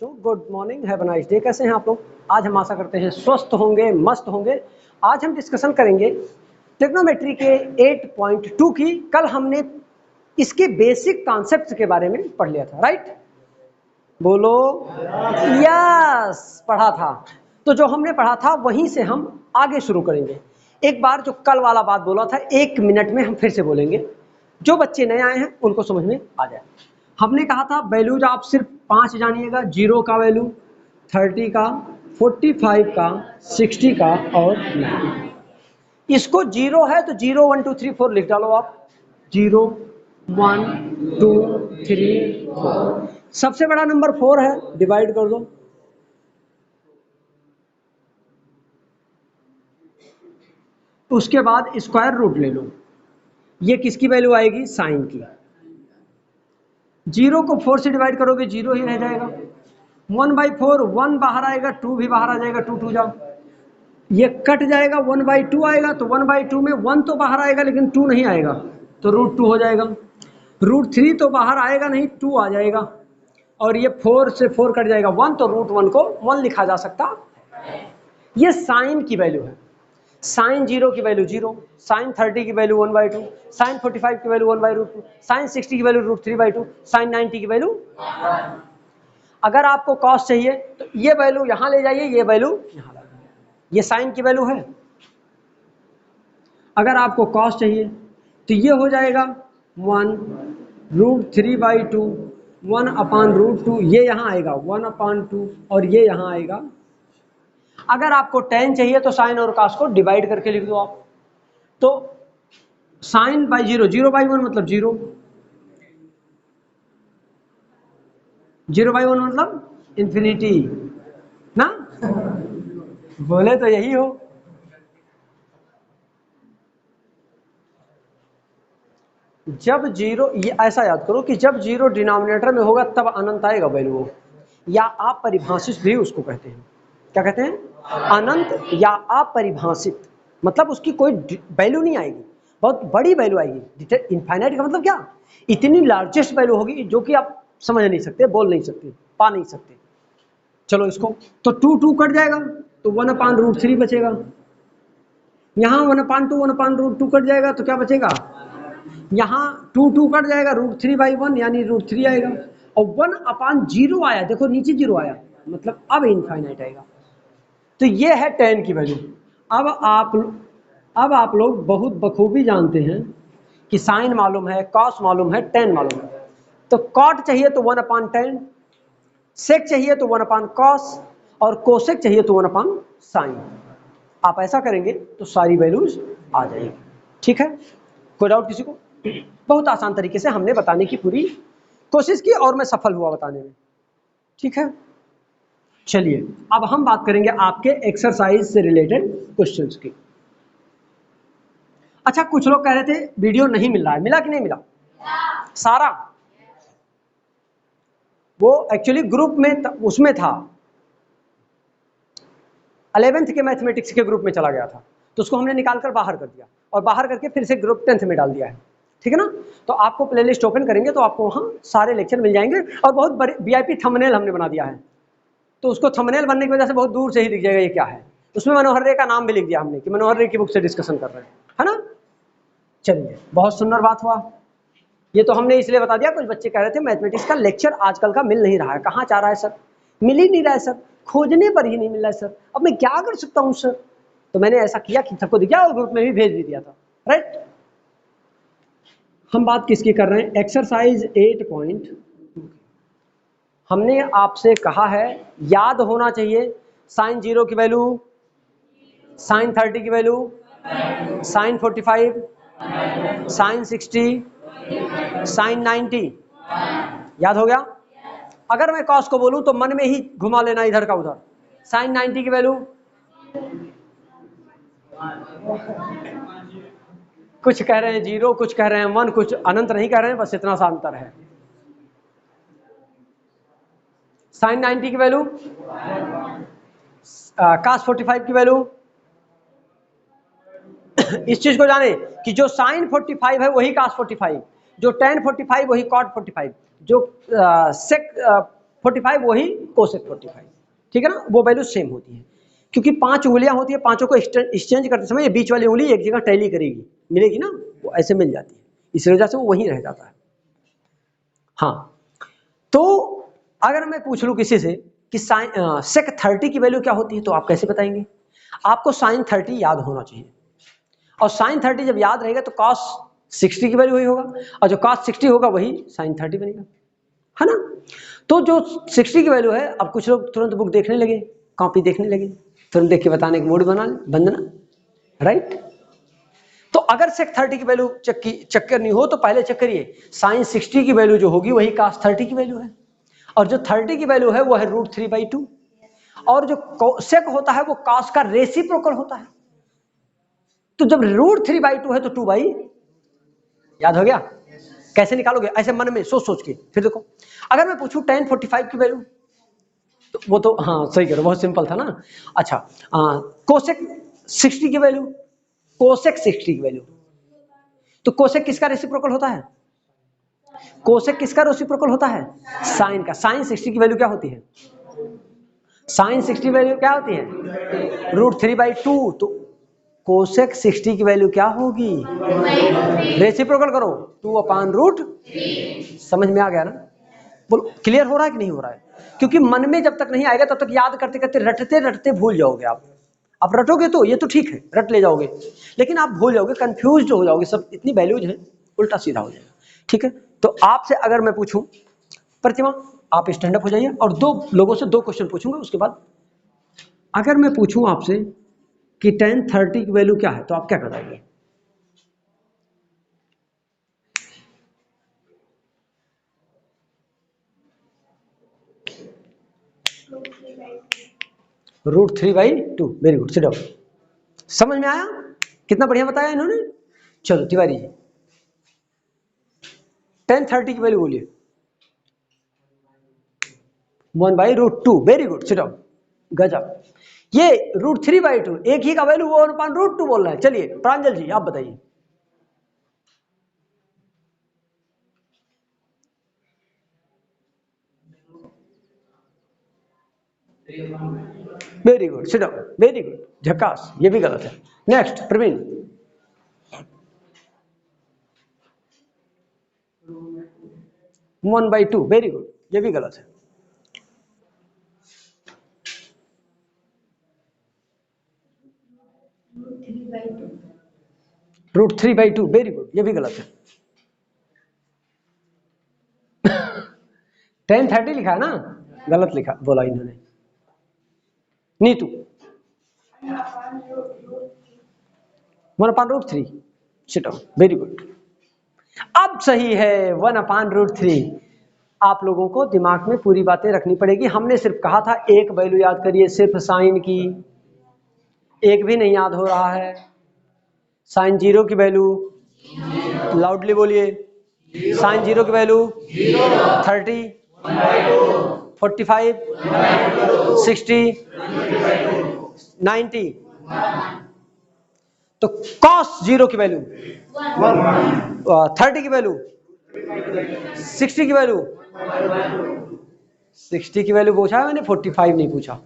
बच्चों, good morning, have a nice day. कैसे हैं आप लोग? आज हम आशा करते हैं स्वस्थ होंगे, मस्त होंगे। आज हम डिस्कशन करेंगे ट्रिग्नोमेट्री के 8.2 की। कल हमने इसके बेसिक कॉन्सेप्ट्स के बारे में पढ़ लिया था, राइट? बोलो यस, पढ़ा था। तो जो हमने पढ़ा था वहीं से हम आगे शुरू करेंगे। एक बार जो कल वाला बात बोला था 1 मिनट में हम फिर से बोलेंगे, जो बच्चे नए आए हैं उनको समझ में आ जाए। हमने कहा था वैल्यूज आप सिर्फ 5 जानिएगा, 0 का वैल्यू, 30 का, 45 का, 60 का और 90। इसको 0 है तो 0 1 2 3 4 लिख डालो आप। 0 1 2 3 4। सबसे बड़ा नंबर 4 है, डिवाइड कर दो। उसके बाद स्क्वायर रूट ले लो। ये किसकी वैल्यू आएगी? साइन की। 0 को 4 से डिवाइड करोगे 0 ही रह जाएगा। 1/4 1 बाहर आएगा, 2 भी बाहर आ जाएगा, 2 2 जाओ, ये कट जाएगा। 1/2 आएगा तो 1/2 में 1 तो बाहर आएगा लेकिन 2 नहीं आएगा, तो √2 हो जाएगा। √3 तो बाहर आएगा नहीं, 2 आ जाएगा। और ये 4 से 4 कट जाएगा 1, तो √1 को 1 लिखा जा सकता। ये साइन की वैल्यू है। साइन 0 की वैल्यू 0, साइन 30 की वैल्यू 1/2, साइन 45 की वैल्यू 1/√2, साइन 60 की वैल्यू √3/2, साइन 90 की वैल्यू। अगर आपको कॉस चाहिए तो ये वैल्यू यहां ले जाइए, ये वैल्यू यहां लाइए। ये साइन की वैल्यू है। अगर आपको कॉस चाहिए तो ये हो जाएगा 1 √3/2, 1/√2, ये यहां आएगा 1/2 और ये यहां आएगा। अगर आपको tan चाहिए तो साइन और कॉस को डिवाइड करके लिख दो आप। तो साइन बाई 0, 0/1 मतलब 0, 0/1 मतलब इंफिनिटी ना। बोले तो यही हो। जब 0, ये ऐसा याद करो कि जब 0 डिनोमिनेटर में होगा तब अनंत आएगा वैल्यू, या अपरिभाषित भी उसको कहते हैं। क्या कहते हैं? अनंत या अपरिभाषित, मतलब उसकी कोई वैल्यू नहीं आएगी, बहुत बड़ी वैल्यू आएगी। इनफाइनाइट का मतलब क्या? इतनी लार्जेस्ट वैल्यू होगी जो कि आप समझ नहीं सकते, बोल नहीं सकते, पा नहीं सकते। चलो इसको तो 2 2 कट जाएगा तो 1/√3 बचेगा। यहाँ 1/2 1/√2 कट जाएगा तो क्या बचेगा? यहाँ 2 2 कट जाएगा, √3/1 यानी √3 आएगा। और 1/0 आया, देखो नीचे 0 आया, मतलब अब इनफाइनाइट आएगा। तो ये है tan की वैल्यू। अब आप लोग बहुत बखूबी जानते हैं कि साइन मालूम है, कॉस मालूम है, tan मालूम है। तो कॉट चाहिए तो 1/tan, सेक चाहिए तो 1/cos और कोसेक चाहिए तो 1/sin। आप ऐसा करेंगे तो सारी वैल्यूज आ जाएगी। ठीक है, कोई डाउट किसी को? बहुत आसान तरीके से हमने बताने की पूरी कोशिश की और मैं सफल हुआ बताने में। ठीक है, चलिए अब हम बात करेंगे आपके एक्सरसाइज से रिलेटेड क्वेश्चंस की। अच्छा, कुछ लोग कह रहे थे वीडियो नहीं मिल रहा है, मिला कि नहीं मिला? सारा वो एक्चुअली ग्रुप में उसमें था, 11th के मैथमेटिक्स के ग्रुप में चला गया था, तो उसको हमने निकाल कर बाहर कर दिया और बाहर करके फिर से ग्रुप 10th में डाल दिया है। ठीक है ना? तो आपको प्लेलिस्ट ओपन करेंगे तो आपको वहाँ सारे लेक्चर मिल जाएंगे और बहुत बड़ी VIP थंबनेल हमने बना दिया है, तो उसको थंबनेल बनने की वजह से बहुत दूर से ही दिख जाएगा ये क्या है। उसमें मनोहर रे का नाम भी लिख दिया हमने कि मनोहर रे की बुक से डिस्कशन कर रहे हैं, है ना? चलिए, बहुत सुंदर बात हुआ। ये तो हमने इसलिए बता दिया, कुछ बच्चे कह रहे थे मैथमेटिक्स का लेक्चर आजकल का मिल नहीं रहा है। कहाँ जा रहा है सर? मिल ही नहीं रहा है सर, खोजने पर ही नहीं मिल रहा है सर, अब मैं क्या कर सकता हूँ सर? तो मैंने ऐसा किया कि सबको दिखा और ग्रुप में भी भेज भी दिया था, राइट? हम बात किसकी कर रहे हैं? एक्सरसाइज 8.2। हमने आपसे कहा है याद होना चाहिए साइन 0 की वैल्यू, साइन 30 की वैल्यू, साइन 45, साइन 60, साइन 90। याद हो गया? अगर मैं कॉस को बोलूं तो मन में ही घुमा लेना इधर का उधर। साइन 90 की वैल्यू, कुछ कह रहे हैं 0, कुछ कह रहे हैं 1, कुछ अनंत नहीं कह रहे हैं, बस इतना सा अंतर है। साइन 90 की वैल्यू, cos 45 की वैल्यू। इस चीज को जाने कि जो साइन 45 है वही cos 45, जो tan 45 वही cot 45, जो सेक 45 वही कोसेक 45, ठीक है ना, वो वैल्यू सेम होती है, क्योंकि 5 उंगलियां होती है, पांचों को एक्सचेंज करते समय ये बीच वाली उंगली एक जगह टैली करेगी, मिलेगी ना, वो ऐसे मिल जाती है, इस वजह से वो वहीं रह जाता है। हाँ, तो अगर मैं पूछ लूं किसी से कि सेक 30 की वैल्यू क्या होती है, तो आप कैसे बताएंगे? आपको साइन 30 याद होना चाहिए, और साइन 30 जब याद रहेगा तो कॉस 60 की वैल्यू वही होगा, और जो कॉस 60 होगा वही साइन 30 बनेगा, है ना। तो जो 60 की वैल्यू है, अब कुछ लोग तुरंत बुक देखने लगे, कॉपी देखने लगे, तुरंत देख के बताने का मूड बनना, राइट। तो अगर सेक 30 की वैल्यू चेक करनी हो तो पहले चेक करिए साइन 60 की वैल्यू जो होगी वही कॉस 30 की वैल्यू है, और जो 30 की वैल्यू है वो है √3/2, और जो सेक होता है वो कॉस का रेसिप्रोकल होता है। तो जब √3/2 है तो 2 याद हो गया। कैसे निकालोगे? ऐसे मन में सोच सोच के। फिर देखो, अगर मैं पूछूं tan 45 की वैल्यू, तो वो तो हाँ सही करो, बहुत सिंपल था ना। अच्छा, कोसेक 60 की वैल्यू, कोसेक 60 की वैल्यू, तो कोसेक किसका रेसिप्रोकल होता है? कोसेक किसका रेसिप्रोकल होता है? साइन का। साइन 60 की वैल्यू क्या होती है? साइन 60 वैल्यू क्या होती है? √3/2। तो कोसेक 60 की वैल्यू क्या होगी? रेसिप्रोकल करो, 2/√3। समझ में आ गया ना? बोलो, क्लियर हो रहा है कि नहीं हो रहा है? क्योंकि मन में जब तक नहीं आएगा तब तक याद करते करते रटते रटते भूल जाओगे आप रटोगे तो ये तो ठीक है, रट ले जाओगे, लेकिन आप भूल जाओगे, कंफ्यूज हो जाओगे, सब इतनी वैल्यूज हैं, उल्टा सीधा हो जाएगा, ठीक है। तो आपसे अगर मैं पूछूं, प्रतिमा आप स्टैंड अप हो जाइए, और दो लोगों से 2 क्वेश्चन पूछूंगा, उसके बाद अगर मैं पूछूं आपसे कि tan 30 की वैल्यू क्या है, तो आप क्या बताएंगे? √3/2। Very good, sit down. समझ में आया? कितना बढ़िया बताया इन्होंने। चलो तिवारी जी, tan 30 की वैल्यू बोलिए। 1/√2। Very good, sit down. गजब। ये √3/2 एक ही का वैल्यू 1/√2 बोल रहा है। चलिए प्रांजल जी आप बताइए। Very good, sit down, very good, झकास। ये भी गलत है। नेक्स्ट प्रवीण। 1/2। वेरी गुड, ये भी गलत है। √3/2। वेरी गुड, ये भी गलत है। tan 30 लिखा है ना, गलत लिखा बोला इन्होंने। Neetu 1/√3। Sit down, very good. अब सही है 1/√3। आप लोगों को दिमाग में पूरी बातें रखनी पड़ेगी। हमने सिर्फ कहा था एक वैल्यू याद करिए, सिर्फ साइन की, एक भी नहीं याद हो रहा है। साइन 0 की वैल्यू, लाउडली बोलिए, साइन 0 की वैल्यू 30, 45, 60, 90। तो कॉस 0 की वैल्यू 30 की वैल्यू, 60 की वैल्यू, 60 की वैल्यू पूछा है मैंने, 45 नहीं पूछा।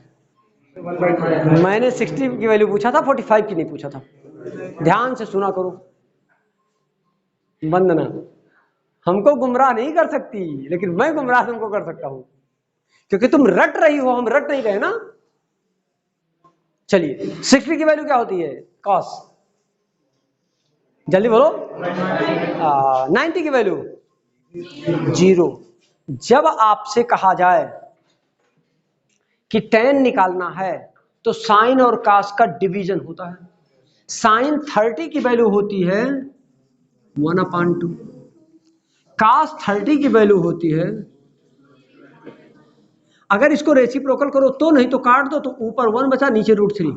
मैंने 60 की वैल्यू पूछा था, 45 की नहीं पूछा था। ध्यान से सुना करो। वंदना हमको गुमराह नहीं कर सकती, लेकिन मैं गुमराह तुमको कर सकता हूं, क्योंकि तुम रट रही हो, हम रट नहीं रहे ना। चलिए 60 की वैल्यू क्या होती है? कॉस, जल्दी बोलो। 90 की वैल्यू 0। जब आपसे कहा जाए कि tan निकालना है तो साइन और कास का डिवीजन होता है। साइन 30 की वैल्यू होती है 1/2, कास 30 की वैल्यू होती है, अगर इसको रेसिप्रोकल करो तो, नहीं तो काट दो, तो ऊपर 1 बचा, नीचे √3।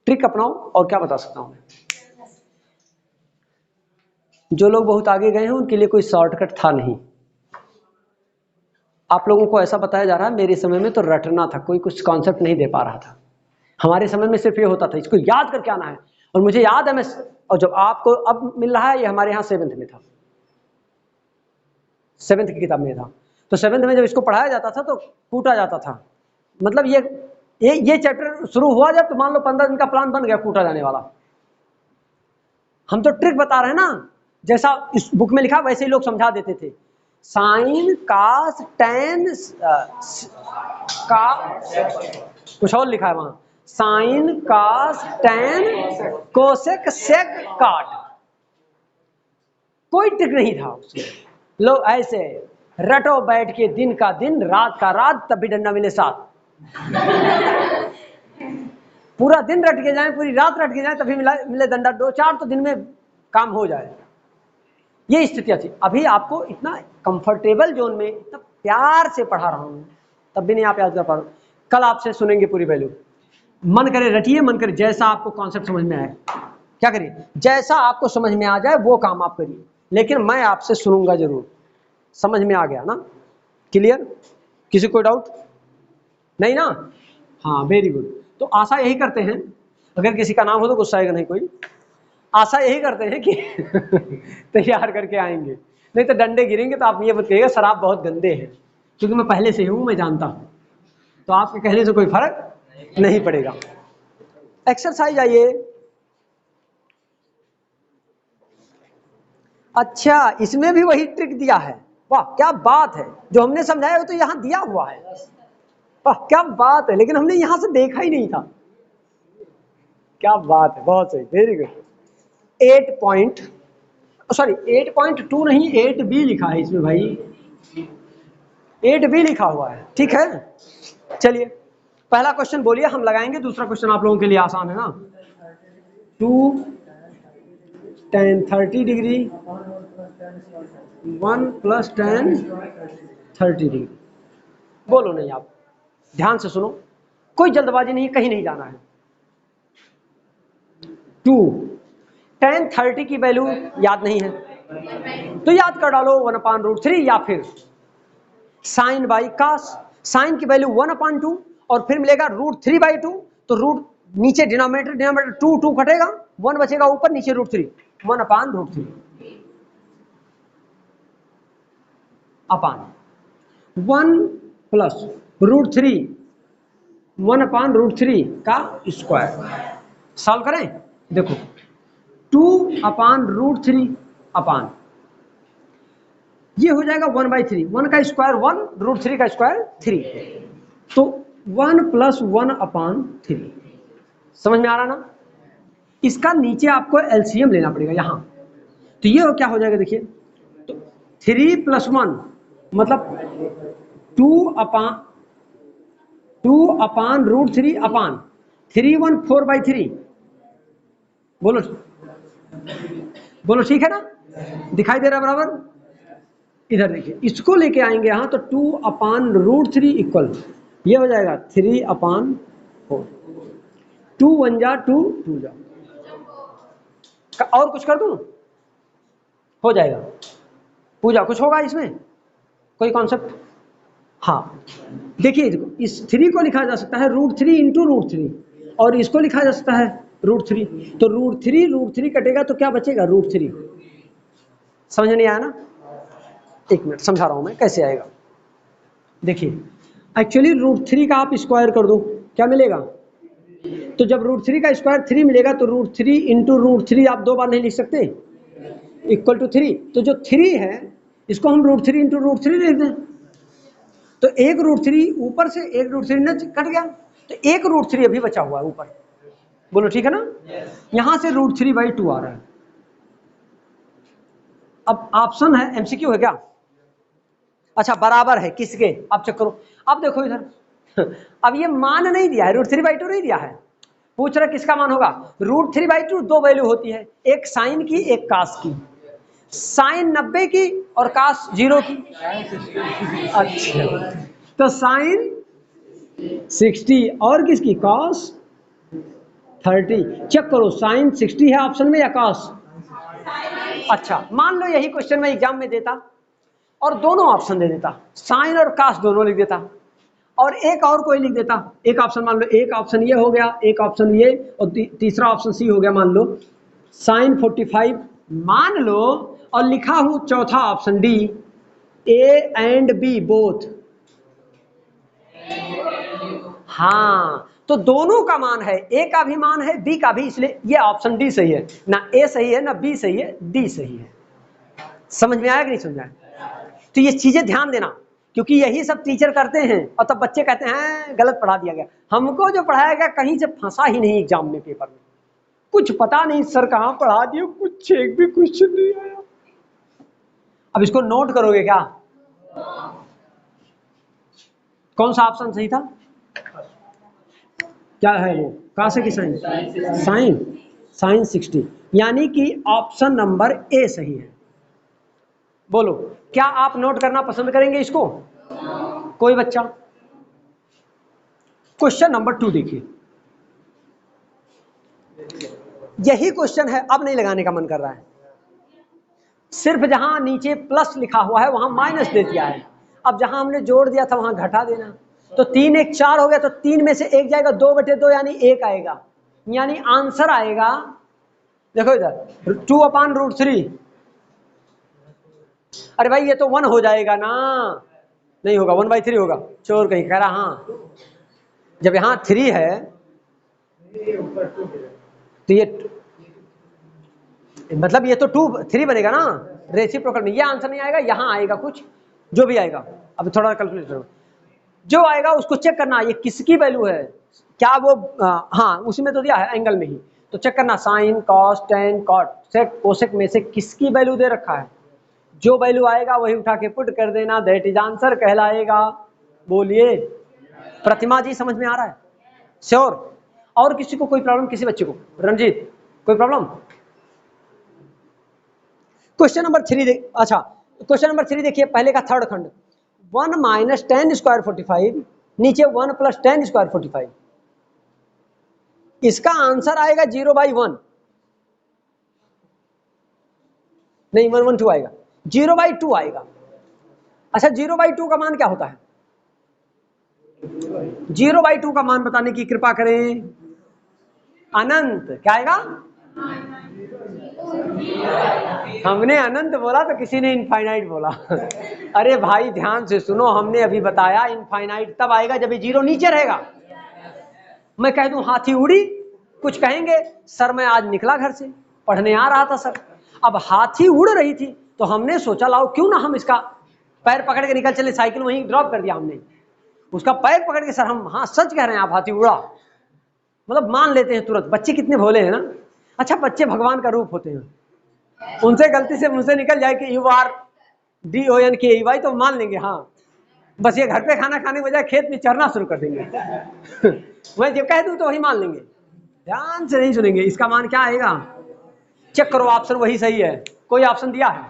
ट्रिक अपनाओ, और क्या बता सकता हूं मैं। जो लोग बहुत आगे गए हैं उनके लिए कोई शॉर्टकट था नहीं। आप लोगों को ऐसा बताया जा रहा है, मेरे समय में तो रटना था, कोई कुछ कॉन्सेप्ट नहीं दे पा रहा था। हमारे समय में सिर्फ ये होता था, इसको याद करके आना है। और मुझे याद है, मैं, और जब आपको अब मिल रहा है, ये हमारे यहाँ 7th में था। 7th की किताब में था। तो 7th में जब इसको पढ़ाया जाता था तो कूटा जाता था, मतलब ये चैप्टर शुरू हुआ जब, तो मान लो 15 दिन का प्लान बन गया कूटा जाने वाला। हम तो ट्रिक बता रहे हैं ना, जैसा इस बुक में लिखा वैसे ही लोग समझा देते थे। साइन कास टेन का कुछ और लिखा है वहां, साइन कास टेन कोसेक सेक काट, कोई ट्रिक नहीं था उसमें। लोग ऐसे रटो बैठ के, दिन का दिन रात का रात, तब भी डंडा मिले साथ। पूरा दिन रट के जाए, पूरी रात रट के जाए, तभी मिले डंडा। 2-4 तो दिन में काम हो जाए, ये स्थितियां थी। अभी आपको इतना कंफर्टेबल जोन में इतना प्यार से पढ़ा रहा हूं, तब भी नहीं आप याद कर पा रहे। कल आपसे सुनेंगे पूरी वैल्यू। मन करे रटिए, मन करे जैसा आपको कॉन्सेप्ट समझ में आए क्या करिए, जैसा आपको समझ में आ जाए वो काम आप करिए, लेकिन मैं आपसे सुनूंगा जरूर। समझ में आ गया ना? क्लियर? किसी कोई डाउट नहीं ना? हाँ, वेरी गुड। तो आशा यही करते हैं, अगर किसी का नाम हो तो गुस्सा आएगा नहीं कोई। आशा यही करते हैं कि तैयार करके आएंगे, नहीं तो डंडे गिरेंगे तो आप ये बताइएगा सर आप बहुत गंदे हैं, क्योंकि मैं पहले से हूं, मैं जानता हूं, तो आपके कहने से कोई फर्क नहीं पड़ेगा। एक्सरसाइज आइए। अच्छा, इसमें भी वही ट्रिक दिया है, वाह क्या बात है। जो हमने समझाया वो तो यहां दिया हुआ है, वाह क्या बात है, लेकिन हमने यहां से देखा ही नहीं था। क्या बात है, बहुत सही, वेरी गुड। 8.2 नहीं, 8B लिखा है इसमें भाई, 8B लिखा हुआ है, ठीक है। चलिए पहला क्वेश्चन बोलिए, हम लगाएंगे। दूसरा क्वेश्चन आप लोगों के लिए आसान है ना। 2 tan 30 डिग्री 1 + tan 30 डिग्री। बोलो नहीं, आप ध्यान से सुनो, कोई जल्दबाजी नहीं, कहीं नहीं जाना है। 2 tan 30 की वैल्यू याद नहीं है तो याद कर डालो 1/√3, या फिर साइन बाई कास। साइन की वैल्यू 1/2 और फिर मिलेगा √3/2, तो रूट नीचे डिनोमिनेटर 2 कटेगा, 1 बचेगा ऊपर, नीचे √3, 1/√3 अपान 1 + √3, 1/√3 का स्क्वायर। सॉल्व करें, देखो 2/√3 अपान ये हो जाएगा 1/3, 1 का स्क्वायर 1, √3 का स्क्वायर 3, तो 1 + 1/3। समझ में आ रहा ना? इसका नीचे आपको एलसीएम लेना पड़ेगा यहां, तो ये क्या हो जाएगा देखिए, तो 3 + 1 मतलब 2/√3 अपान 3 1 4/3। बोलो बोलो, ठीक है ना? दिखाई दे रहा है बराबर? इधर देखिए, इसको लेके आएंगे यहाँ, तो 2/√3 इक्वल ये हो जाएगा 3/4। 2 1 जा 2 2 जा, और कुछ कर दूं हो जाएगा। पूजा कुछ होगा इसमें, कोई कॉन्सेप्ट? हाँ देखिए, इस 3 को लिखा जा सकता है √3 × √3, और इसको लिखा जा सकता है √3, तो √3 कटेगा तो क्या बचेगा, √3। समझ नहीं आया ना? एक मिनट समझा रहा हूं मैं कैसे आएगा। देखिए एक्चुअली √3 का आप स्क्वायर कर दो, क्या मिलेगा, तो जब √3 का स्क्वायर 3 मिलेगा, तो √3 × √3 आप 2 बार नहीं लिख सकते, इक्वल टू 3। तो जो 3 है इसको हम √3 × √3 लिख दें, तो एक √3 ऊपर से, एक √3 न कट गया, तो एक √3 अभी बचा हुआ है ऊपर। बोलो ठीक है ना? यहां से √3/2 आ रहा है। अब ऑप्शन है, एमसीक्यू है क्या? अच्छा बराबर है किसके, आप चेक करो। अब देखो इधर अब ये मान नहीं दिया है, √3/2 नहीं दिया है, पूछ रहा किसका मान होगा। √3/2 दो वैल्यू होती है, एक साइन की एक कास की। साइन 90 की और कास 0 की। अच्छा तो साइन 60 और किसकी, कास 30। चेक करो साइन 60 है ऑप्शन में या कास। अच्छा मान लो यही क्वेश्चन मैं एग्जाम में देता और दोनों ऑप्शन दे देता, साइन और कास दोनों लिख देता, और एक और कोई लिख देता। एक ऑप्शन मान लो, एक ऑप्शन ये हो गया, एक ऑप्शन ये, और तीसरा ऑप्शन सी हो गया। मान लो साइन 45 मान लो, और लिखा हूं चौथा option D, A and B both. हाँ, तो दोनों का मान है, ए का भी मान है, बी का भी, इसलिए ये ऑप्शन डी सही है। ना ए सही है, ना बी सही है, डी सही है। समझ में आया कि नहीं समझ में आया? तो ये चीजें ध्यान देना, क्योंकि यही सब टीचर करते हैं और तब बच्चे कहते हैं गलत पढ़ा दिया गया। हमको जो पढ़ाया गया कहीं से फंसा ही नहीं एग्जाम में, पेपर में कुछ पता नहीं सर कहाँ पढ़ा दिए, कुछ एक भी क्वेश्चन नहीं आया। अब इसको नोट करोगे क्या? कौन सा ऑप्शन सही था? क्या है वो? कहां से की साइन? साइन 60, यानी कि ऑप्शन नंबर ए सही है। बोलो, क्या आप नोट करना पसंद करेंगे इसको? कोई बच्चा? क्वेश्चन नंबर 2 देखिए, यही क्वेश्चन है, अब नहीं लगाने का मन कर रहा है, सिर्फ जहां नीचे प्लस लिखा हुआ है वहां माइनस दे दिया है। अब जहां हमने जोड़ दिया था वहां घटा देना, तो 3 1 4 हो गया, तो 3 में से 1 जाएगा, 2/2 यानी 1 आएगा, यानी आंसर आएगा, देखो इधर 2/√3। अरे भाई ये तो 1 हो जाएगा ना, नहीं होगा, 1/3 होगा, चोर कहीं कह रहा। हाँ, जब यहाँ 3 है तो ये मतलब ये तो 3 बनेगा ना, रेसिप्रोकल में। ये आंसर नहीं आएगा, यहाँ आएगा कुछ, जो भी आएगा। अब थोड़ा कैलकुलेट करो, जो आएगा उसको चेक करना, ये किसकी वैल्यू है, क्या वो हाँ उसी में तो दिया है एंगल में ही, तो चेक करना sine cos tan cot sec cosec में से किसकी वैल्यू दे रखा है, जो वैल्यू आएगा वही उठा के पुट कर देना, दैट इज आंसर कहलाएगा। बोलिए प्रतिमा जी, समझ में आ रहा है? श्योर? और किसी को कोई प्रॉब्लम? किसी बच्चे को? रंजीत कोई प्रॉब्लम? क्वेश्चन नंबर 3 अच्छा क्वेश्चन नंबर 3 देखिए, पहले का थर्ड खंड, 1 - 10 स्क्वायर 45, नीचे 1 + 10 स्क्वायर 45, इसका आंसर आएगा 0/1, नहीं 1/2 आएगा, 0/2 आएगा। अच्छा 0/2 का मान क्या होता है? 0/2 का मान बताने की कृपा करें। अनंत। क्या आएगा? हमने अनंत बोला तो किसी ने इनफाइनाइट बोला। अरे भाई ध्यान से सुनो, हमने अभी बताया इनफाइनाइट तब आएगा जब ये 0 नीचे रहेगा। मैं कह दूं हाथी उड़ी, कुछ कहेंगे सर मैं आज निकला घर से, पढ़ने आ रहा था सर। अब हाथी उड़ रही थी तो हमने सोचा लाओ क्यों ना हम इसका पैर पकड़ के निकल चले, साइकिल वहीं ड्रॉप कर दिया हमने, उसका पैर पकड़ के, सर हम हाँ सच कह रहे हैं आप, हाथी उड़ा, मतलब मान लेते हैं तुरंत। बच्चे कितने भोले हैं ना। अच्छा बच्चे भगवान का रूप होते हैं, उनसे गलती से मुझसे निकल जाए कि URDONKEY तो मान लेंगे हाँ, बस ये घर पे खाना खाने के बजाय खेत में चरना शुरू कर देंगे। मैं जब कह दूं तो वही मान लेंगे, ध्यान से नहीं सुनेंगे। इसका मान क्या आएगा? चेक करो, ऑप्शन वही सही है। कोई ऑप्शन दिया है?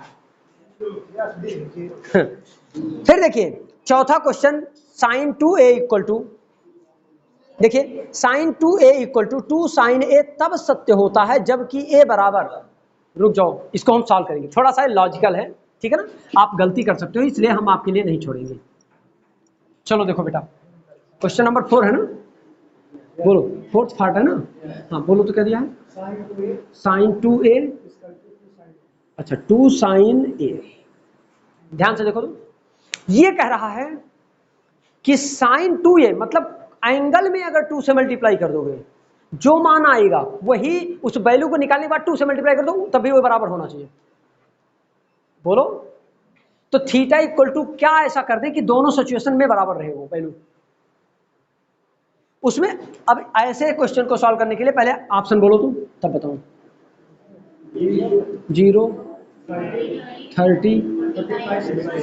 फिर देखिए चौथा क्वेश्चन, sin 2a = देखिए sin 2a = 2 sin a तब सत्य होता है जबकि a बराबर, रुक जाओ इसको हम सॉल्व करेंगे, थोड़ा सा लॉजिकल है, ठीक है ना, आप गलती कर सकते हो इसलिए हम आपके लिए नहीं छोड़ेंगे। चलो देखो बेटा, क्वेश्चन नंबर 4 है ना, बोलो 4th पार्ट है ना, हाँ बोलो तो क्या दिया है? sin 2a, अच्छा 2 sin a। ध्यान से देखो तो, ये कह रहा है कि sin 2a मतलब एंगल में अगर 2 से मल्टीप्लाई कर दोगे जो मान आएगा वही, उस वैल्यू को निकालने के बाद 2 से मल्टीप्लाई कर दो तभी वो बराबर होना चाहिए। बोलो तो थीटा = क्या ऐसा कर दे कि दोनों सिचुएशन में बराबर रहे वो वैल्यू। उसमें अब ऐसे क्वेश्चन को सॉल्व करने के लिए पहले ऑप्शन बोलो तुम, तब बताऊं। 0 30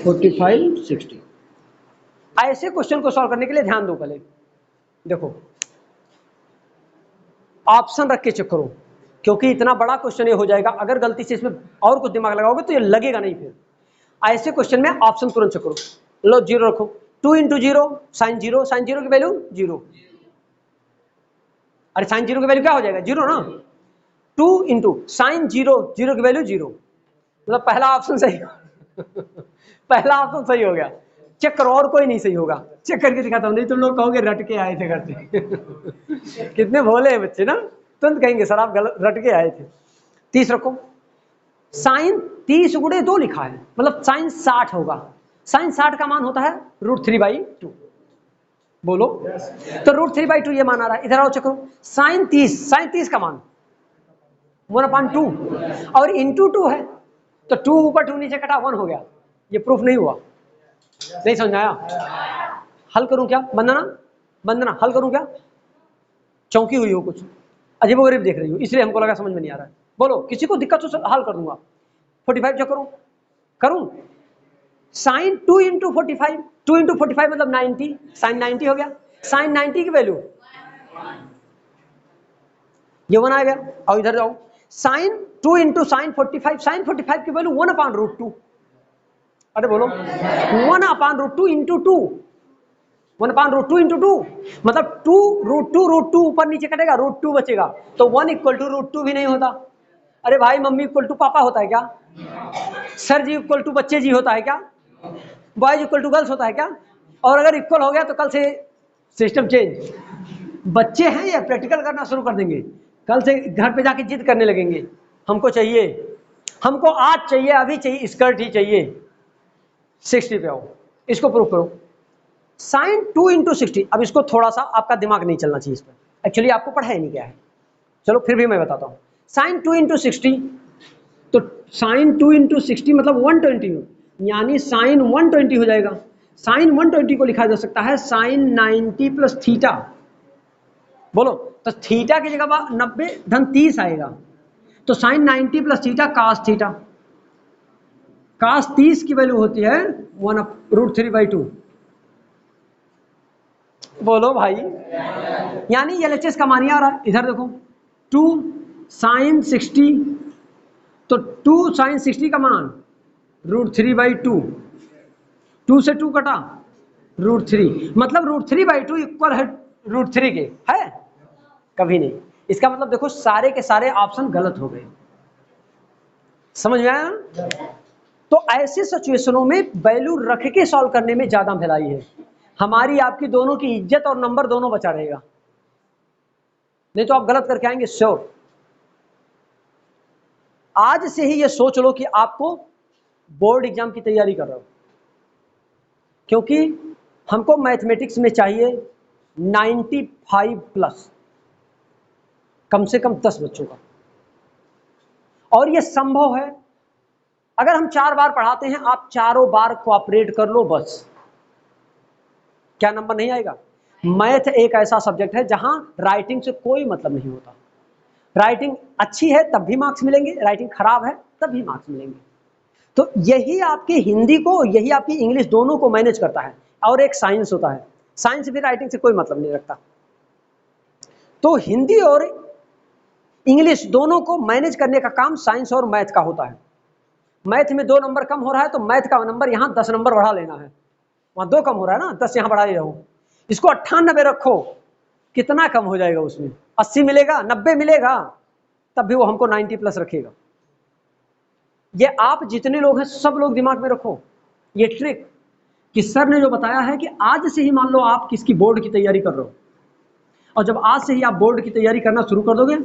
45 60। ऐसे क्वेश्चन को सॉल्व करने के लिए ध्यान दो, पहले देखो ऑप्शन रख के चेक करो, क्योंकि इतना बड़ा क्वेश्चन ये हो जाएगा अगर गलती से इसमें और कुछ दिमाग लगाओगे तो ये लगेगा नहीं। फिर ऐसे क्वेश्चन में ऑप्शन तुरंत चेक करो। लो 0 रखो, 2 × 0 sin 0, sin 0 की वैल्यू 0, अरे sin 0 की वैल्यू क्या हो जाएगा? 0 ना। 2 × sin 0, 0 की वैल्यू 0, मतलब पहला ऑप्शन सही। पहला ऑप्शन सही हो गया। चेक करो और कोई नहीं सही होगा, चेक करके दिखाता हूं, नहीं तुम लोग कहोगे रट के आए थे घर से। कितने भोले हैं बच्चे ना, तुरंत कहेंगे सर आप रट के आए थे। 30 रखो, साइन 30 × 2 लिखा है मतलब साइन 60 होगा, साइन 60 का मान होता है √3/2। बोलो तो √3/2 ये मान आ रहा है। इधर आओ चेक करो, साइन 30 का मान 1/2 और इंटू 2 है, तो 2 ऊपर 2 नीचे कटा 1 हो गया। ये प्रूफ नहीं हुआ, नहीं समझ आया? हल करूं क्या? वंदना हल करूं क्या? चौंकी हुई हो, कुछ अजीबोगरीब देख रही हो, इसलिए हमको लगा समझ में नहीं आ रहा है। बोलो, किसी को दिक्कत हो हल कर दूंगा। 45 जो करूं साइन 2 इंटू 45, 2 इंटू 45 मतलब 90, साइन 90 हो गया। साइन 90 की वैल्यू ये 1 आ गया। और इधर जाओ, साइन 2 इंटू साइन 45, साइन 45 की वैल्यू 1/√2। अरे बोलो 1/√2 इंटू 2, 1/√2 इंटू 2 मतलब 2√2 ऊपर नीचे कटेगा, √2 बचेगा, तो 1 इक्वल टू √2 भी नहीं होता। अरे भाई, मम्मी इक्वल टू पापा होता है क्या? सर जी इक्वल टू बच्चे जी होता है क्या? बॉयज इक्वल टू गर्ल्स होता है क्या? और अगर इक्वल हो गया तो कल से सिस्टम चेंज। बच्चे हैं या प्रैक्टिकल करना शुरू कर देंगे, कल से घर पे जाके जिद करने लगेंगे, हमको चाहिए, हमको आज चाहिए, अभी चाहिए, स्कर्ट ही चाहिए। 60 पे आओ, इसको प्रूव करो। साइन 2 इंटू 60, अब इसको थोड़ा सा आपका दिमाग नहीं चलना चाहिए इस पर, एक्चुअली आपको पढ़ा ही नहीं गया है, चलो फिर भी मैं बताता हूँ। साइन 2 इंटू 60, तो साइन 2 इंटू 60 मतलब 120, यानी साइन 120 हो जाएगा। साइन 120 को लिखा जा सकता है साइन 90 प्लस थीटा। बोलो तो थीटा की जगह 90 धन 30 आएगा, तो sine 90 plus theta cos theta. Cos 30 की वैल्यू होती है 1/√3/2। बोलो भाई, यानी एलएचएस का मान ही आ रहा है। इधर देखो 2 साइन 60, तो 2 साइन 60 का मान √3/2, 2 से 2 कटा √3, मतलब √3/2 इक्वल है √3 के, है कभी नहीं। इसका मतलब देखो सारे के सारे ऑप्शन गलत हो गए, समझ में आया ना? तो ऐसे सिचुएशनों में वैल्यू रख के सॉल्व करने में ज्यादा भलाई है। हमारी आपकी दोनों की इज्जत और नंबर दोनों बचा रहेगा, नहीं तो आप गलत करके आएंगे श्योर। आज से ही ये सोच लो कि आपको बोर्ड एग्जाम की तैयारी कर रहे हो, क्योंकि हमको मैथमेटिक्स में चाहिए 95 प्लस, कम से कम 10 बच्चों का, और ये संभव है अगर हम 4 बार पढ़ाते हैं, आप चारों बार कोऑपरेट कर लो बस, क्या नंबर नहीं आएगा? मैथ एक ऐसा सब्जेक्ट है जहां राइटिंग से कोई मतलब नहीं होता। राइटिंग अच्छी है तब भी मार्क्स मिलेंगे, राइटिंग खराब है तब भी मार्क्स मिलेंगे। तो यही आपकी हिंदी को, यही आपकी इंग्लिश दोनों को मैनेज करता है। और एक साइंस होता है, साइंस भी राइटिंग से कोई मतलब नहीं रखता। तो हिंदी और इंग्लिश दोनों को मैनेज करने का काम साइंस और मैथ का होता है। मैथ में 2 नंबर कम हो रहा है तो मैथ का नंबर यहाँ 10 नंबर बढ़ा लेना है, वहां 2 कम हो रहा है ना, 10 यहाँ बढ़ा ही रहो। इसको 98 रखो, कितना कम हो जाएगा उसमें? 80 मिलेगा, 90 मिलेगा, तब भी वो हमको 90 प्लस रखेगा। ये आप जितने लोग हैं सब लोग दिमाग में रखो ये ट्रिक, कि सर ने जो बताया है कि आज से ही मान लो आप किसकी बोर्ड की तैयारी कर रहे हो, और जब आज से ही आप बोर्ड की तैयारी करना शुरू कर दोगे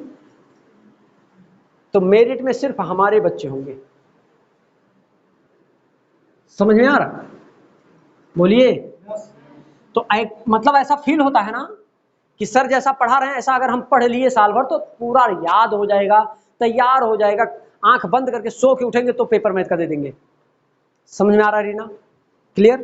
तो मेरिट में सिर्फ हमारे बच्चे होंगे। समझ में आ रहा? बोलिए। तो मतलब ऐसा फील होता है ना कि सर जैसा पढ़ा रहे हैं ऐसा अगर हम पढ़ लिए साल भर तो पूरा याद हो जाएगा, तैयार हो जाएगा, आंख बंद करके सो के उठेंगे तो पेपर मैथ का दे देंगे। समझ में आ रहा है रीना? क्लियर?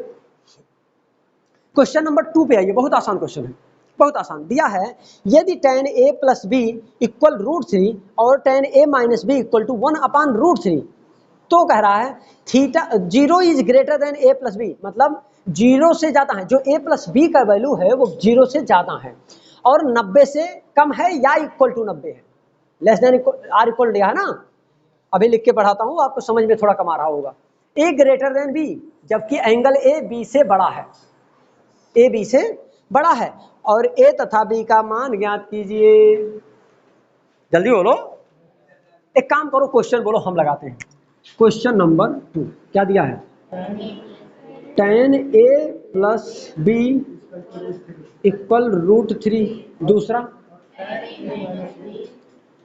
क्वेश्चन नंबर 2 पे आइए, बहुत आसान क्वेश्चन है, बहुत आसान दिया है। यदि tan a plus B equal √3 और tan a minus B equal to 1/√3, तो कह रहा है theta 0 is greater than a plus B, मतलब 0 से ज्यादा है, जो a प्लस बी का वैल्यू है वो 0 से ज्यादा है और 90 से कम है या इक्वल टू 90 है। लेस देन आर इक्वल दिया है ना, अभी लिख के पढ़ाता हूं, आपको समझ में थोड़ा कम आ रहा होगा। a ग्रेटर देन b, जबकि एंगल a b से बड़ा है, a b से बड़ा है, और a तथा b का मान ज्ञात कीजिए। जल्दी बोलो, एक काम करो क्वेश्चन बोलो, हम लगाते हैं। क्वेश्चन नंबर 2 क्या दिया है? tan a plus B equal √3, दूसरा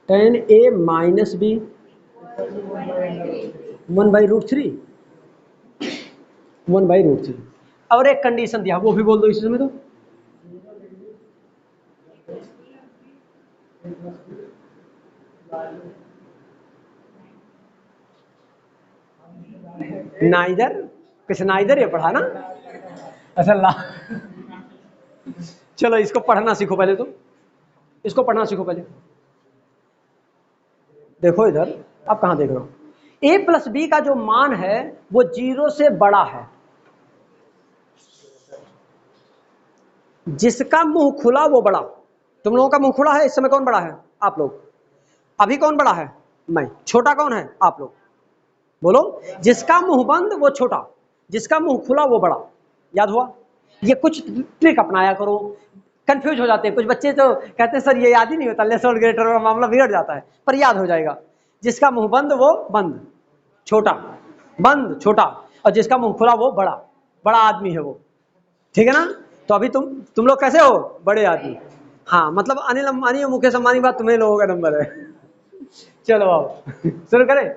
tan a माइनस बी 1/√3। 1/√3। और एक कंडीशन दिया, वो भी बोल दो इसी समय तो। नाइदर, कुछ नाइदर ये पढ़ा ना। अच्छा ला, चलो इसको पढ़ना सीखो पहले, तो इसको पढ़ना सीखो पहले। देखो इधर, अब कहां देख रहे हो, a प्लस बी का जो मान है वो 0 से बड़ा है। जिसका मुंह खुला वो बड़ा। तुम लोगों का मुंह खुला है, इस समय कौन बड़ा है? आप लोग। अभी कौन बड़ा है? मैं। छोटा कौन है? आप लोग। बोलो। जिसका मुंह बंद वो छोटा, जिसका मुंह खुला वो बड़ा। याद हुआ? ये कुछ ट्रिक अपनाया करो, कंफ्यूज हो जाते हैं कुछ बच्चे, तो कहते हैं सर ये याद ही नहीं होता, लेस और ग्रेटर का मामला बिगड़ जाता है, पर याद हो जाएगा। जिसका मुंह बंद वो बंद, छोटा, बंद छोटा, और जिसका मुंह खुला वो बड़ा, बड़ा आदमी है वो। ठीक है ना? तो अभी तुम लोग कैसे हो? बड़े आदमी। हाँ, मतलब अनिल अंबानी और मुकेश अंबानी बात तुम्हें लोगों का नंबर है। चलो आओ शुरू करें।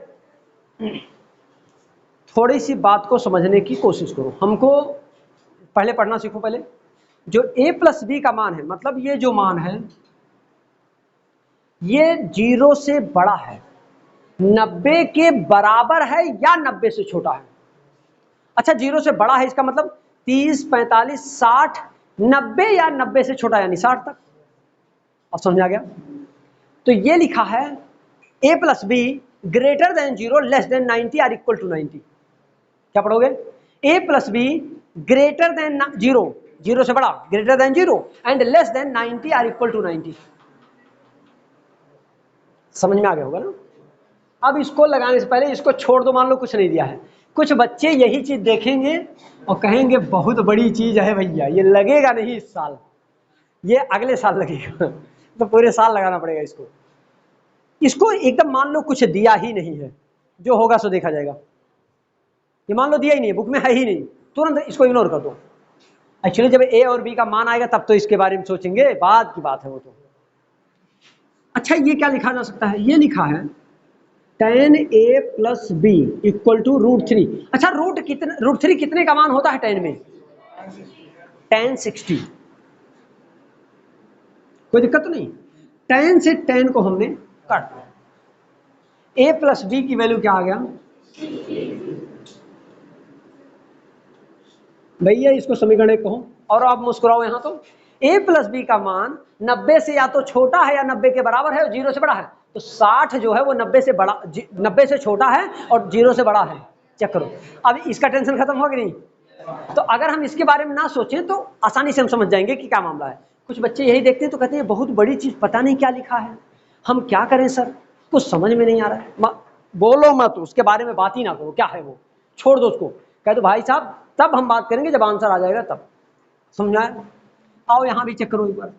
थोड़ी सी बात को समझने की कोशिश करो, हमको पहले पढ़ना सीखो। पहले जो a प्लस बी का मान है, मतलब ये जो मान है ये 0 से बड़ा है, 90 के बराबर है या 90 से छोटा है। अच्छा 0 से बड़ा है इसका मतलब 30, 45, 60, 90 या 90 से छोटा यानी 60 तक। अब समझ आ गया? तो ये लिखा है a plus B greater than 0 less than 90 or equal to 90। क्या पढ़ोगे? a plus B greater than 0, 0 से बड़ा, greater than 0 and less than 90 or equal to 90। समझ में आ गया होगा ना? अब इसको लगाने से पहले इसको छोड़ दो, मान लो कुछ नहीं दिया है। कुछ बच्चे यही चीज देखेंगे और कहेंगे बहुत बड़ी चीज है भैया, ये लगेगा नहीं इस साल, ये अगले साल लगेगा। तो पूरे साल लगाना पड़ेगा इसको। इसको एकदम मान लो कुछ दिया ही नहीं है, जो होगा सो देखा जाएगा। ये मान लो दिया ही नहीं है, बुक में है ही नहीं, तुरंत इसको इग्नोर कर दो। एक्चुअली जब ए और बी का मान आएगा तब तो इसके बारे में सोचेंगे, बाद की बात है वो तो। अच्छा ये क्या लिखा जा सकता है? ये लिखा है tan a plus B equal to √3। अच्छा √3 कितने का मान होता है tan में? tan 60। कोई दिक्कत तो नहीं? tan से tan को हमने काट दिया। a प्लस बी की वैल्यू क्या आ गया भैया? इसको समीकरण एक कहो और आप मुस्कुराओ यहां तो। a प्लस बी का मान 90 से या तो छोटा है या 90 के बराबर है और 0 से बड़ा है। तो 60 जो है वो 90 से बड़ा, 90 से छोटा है और 0 से बड़ा है। चेक करो, अब इसका टेंशन खत्म हो कि नहीं? तो अगर हम इसके बारे में ना सोचें तो आसानी से हम समझ जाएंगे कि क्या मामला है। कुछ बच्चे यही देखते हैं तो कहते हैं बहुत बड़ी चीज, पता नहीं क्या लिखा है, हम क्या करें सर, कुछ समझ में नहीं आ रहा है। बोलो मत, उसके बारे में बात ही ना करो, क्या है वो, छोड़ दो उसको। कह दो भाई साहब तब हम बात करेंगे जब आंसर आ जाएगा तब। समझाए? आओ यहां भी चेक करो एक बार।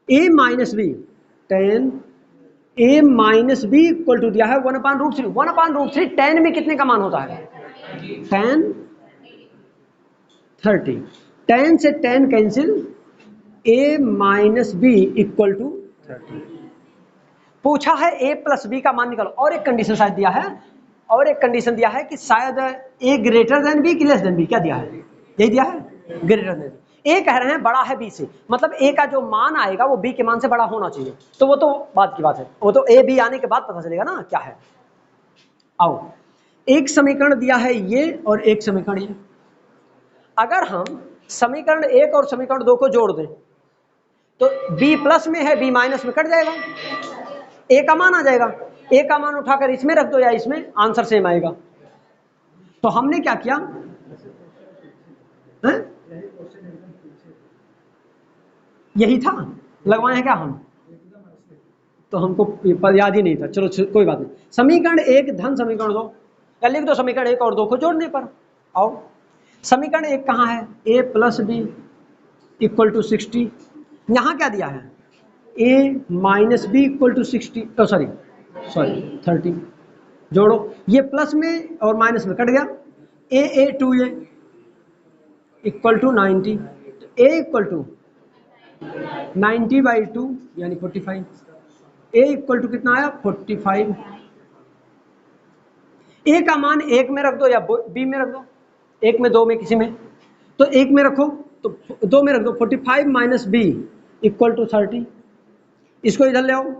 a minus B tan a minus B equal to दिया है 1/√3। 1/√3 tan में कितने का मान होता है? tan 30। tan से tan cancel, a minus B equal to 30। पूछा है a प्लस बी का मान निकालो, और एक कंडीशन शायद दिया है, और एक कंडीशन दिया है कि शायद a ग्रेटर देन बी कि लेस देन बी। क्या दिया है? यही दिया है, ग्रेटर देन बी। ए कह रहे हैं बड़ा है बी से, मतलब ए का जो मान आएगा वो बी के मान से बड़ा होना चाहिए। तो वो तो बात की बात है, वो तो ए बी आने के बाद पता चलेगा ना क्या है। आओ एक समीकरण दिया है ये और एक समीकरण ये। अगर हम समीकरण 1 और समीकरण 2 को जोड़ दें तो b प्लस में है, b माइनस में कट जाएगा, a का मान आ जाएगा। a का मान उठाकर इसमें रख दो या इसमें, आंसर सेम आएगा। तो हमने क्या किया है? यही था, लगवाए हैं क्या हम? तो हमको याद ही नहीं था, चलो कोई बात नहीं। समीकरण 1 धन समीकरण 2, या लिख दो समीकरण 1 और 2 को जोड़ने पर। आओ समीकरण 1 कहाँ है? a plus B equal to 60। यहां क्या दिया है? a minus B equal to 60, तो सॉरी 30। जोड़ो, ये प्लस में और माइनस में कट गया। a 2a equal to 90, a equal to 90/2 यानी 45। a इक्वल टू कितना आया? 45। a का मान 1 में रख दो या b में रख दो, एक में, दो में, किसी में, तो एक में रखो तो दो में रख दो। 45 माइनस बी इक्वल टू 30, इसको इधर ले आओ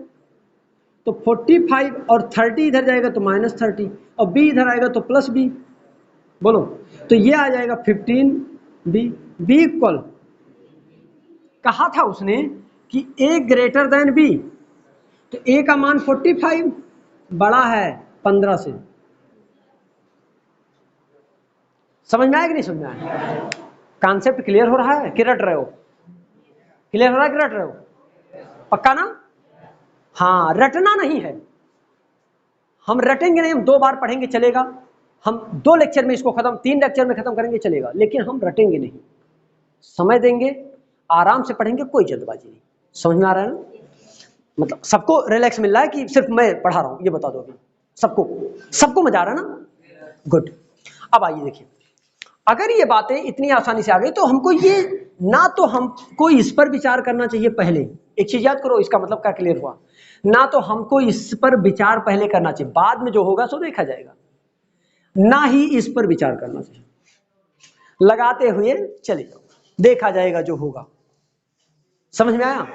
तो 45 और 30 इधर जाएगा तो माइनस 30 और b इधर आएगा तो प्लस b। बोलो, तो ये आ जाएगा 15b। b इक्वल, कहा था उसने कि a ग्रेटर देन b, तो a का मान 45 बड़ा है 15 से। समझ में आया कि नहीं समझ में आया? कॉन्सेप्ट क्लियर हो रहा है कि रट रहे हो? क्लियर हो रहा है कि रट रहे हो? पक्का ना? हाँ, रटना नहीं है। हम रटेंगे नहीं, हम 2 बार पढ़ेंगे चलेगा, हम 2 लेक्चर में इसको खत्म, 3 लेक्चर में खत्म करेंगे चलेगा, लेकिन हम रटेंगे नहीं, समय देंगे, आराम से पढ़ेंगे, कोई जल्दबाजी नहीं। समझ में आ रहा है ना? मतलब सबको रिलैक्स मिल रहा है कि सिर्फ मैं पढ़ा रहा हूं, ये बता दो अभी। सबको मजा आ रहा है ना? गुड। अब आइए देखिए, अगर ये बातें इतनी आसानी से आ गई तो हमको ये ना, तो हमको इस पर विचार करना चाहिए पहले। एक चीज याद करो, इसका मतलब क्या क्लियर हुआ? ना तो हमको इस पर विचार पहले करना चाहिए, बाद में जो होगा सो देखा जाएगा, ना ही इस पर विचार करना चाहिए। लगाते हुए चले जाओ, देखा जाएगा जो होगा। समझ में आया?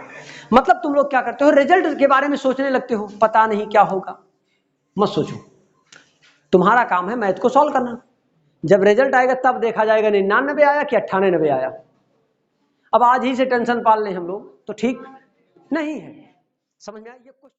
मतलब तुम लोग क्या करते हो, रिजल्ट के बारे में सोचने लगते हो, पता नहीं क्या होगा। मत सोचो, तुम्हारा काम है मैथ को सॉल्व करना। जब रिजल्ट आएगा तब देखा जाएगा 99 आया कि 98 आया। अब आज ही से टेंशन पाल लें हम लोग तो ठीक नहीं है। समझ में आया? ये कुछ